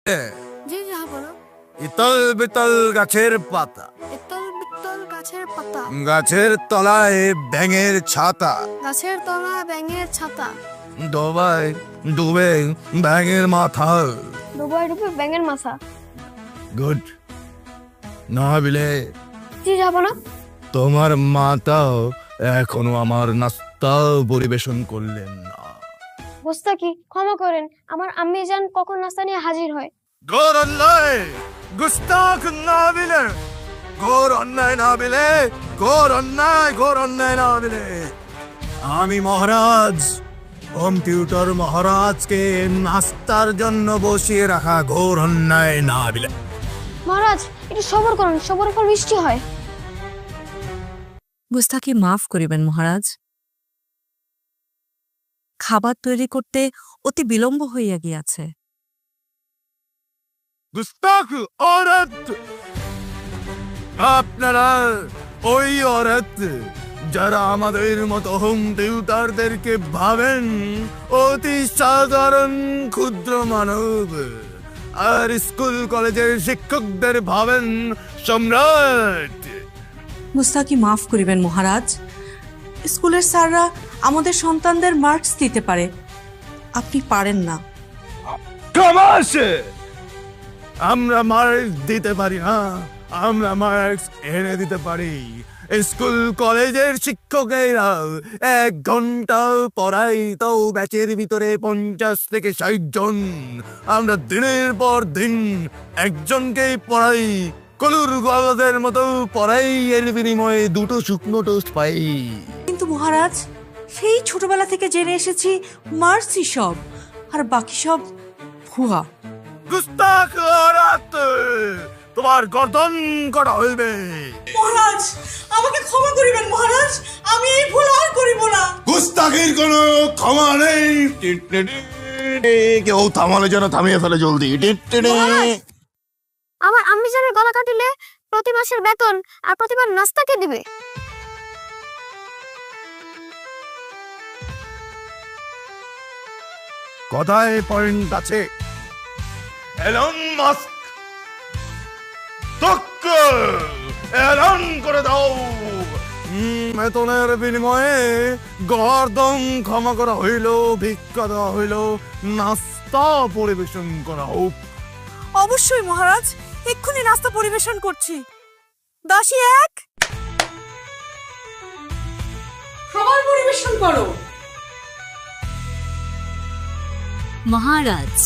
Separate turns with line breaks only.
জি জাহাপনা।
ইতল বিতল গাছের পাতা,
ইতল বিতল গাছের পাতা,
গাছের তলায় ব্যাঙের ছাতা,
গাছের তলা ব্যাঙের ছাতা,
ডোবায় ডুবে ব্যাঙের মাথা।
ডুবায় ডুবে ব্যাঙের মাথা।
গুড। না বিলে
জি জাহাপনা।
তোমার মাতাও এখনো আমার নাস্তা পরিবেশন করলেন না।
গোস্তাকি ক্ষমা করেন, আমার আম্মি জান কখন নাস্তা নিয়ে হাজির হয়।
ঘোর অন্যায়, গুস্তাখ না বিলে, ঘোর অন্যায় না বিলে, ঘোর অন্যায়, ঘোর অন্যায় না বিলে। আমি মহারাজ, কম্পিউটার মহারাজকে নাস্তার জন্য বসিয়ে রাখা ঘোর অন্যায় না বিলে।
মহারাজ একটু সবর করুন, সবরের ফল মিষ্টি হয়।
গুস্তাখি মাফ করিবেন মহারাজ, খাবার তৈরি করতে অতি বিলম্ব হইয়া গিয়াছে।
গুস্তাখ औरत, আপনারা ওই औरत যারা আমাদের মতো হোম টিউটারদেরকে ভাবেন অতি সাধারণ ক্ষুদ্র মানব, আর স্কুল কলেজের শিক্ষকদের ভাবেন সম্রাট।
গুস্তাখি মাফ করিবেন মহারাজ, স্কুলের স্যাররা আমাদের সন্তানদের মার্কস দিতে পারে, আপনি পারেন না।
কামাস, আমরা মার্কস দিতে পারি না, আমরা মার্কস এনে দিতে পারি। স্কুল কলেজের শিক্ষকেরা 1 ঘন্টা পড়াই, তো ব্যাচের ভিতরে 50 থেকে 60 জন। আমরা দিনের পর দিন একজনকেই পড়াই, কলুর গলদের মতো পড়াই, এর বিনিময়ে 2টো শুকনো টোস্ট পাই।
কিন্তু মহারাজ, সেই ছোটবেলা থেকে জেনে এসেছি মার্কসই সব, আর বাকি সব ভুয়া।
গুস্তাখ औरत, তোমার গর্দন করা হইবে।
মহারাজ আমাকে ক্ষমা করিবেন মহারাজ, আমি এই ভুল আর করিব না।
গুস্তাখির কোনো ক্ষমা নেই। কেউ থামালে যেন থামিয়ে ফেলে জলদি।
আমার আম্মি জানের গলা কাটিলে প্রতি মাসের বেতন আর প্রতিবার নাস্তা কে দিবে?
কথায় পয়েন্ট আছে। এলন মাস্ক, এলন করে দাও, বেতনের বিনিময়ে গর্দন ক্ষমা করা হইল, ভিক্ষা দেওয়া হইল, নাস্তা পরিবেশন করা হোক।
অবশ্যই মহারাজ, এক্ষুনি নাস্তা পরিবেশন করছি। 10-1 খাবার পরিবেশন করো।
মহারাজ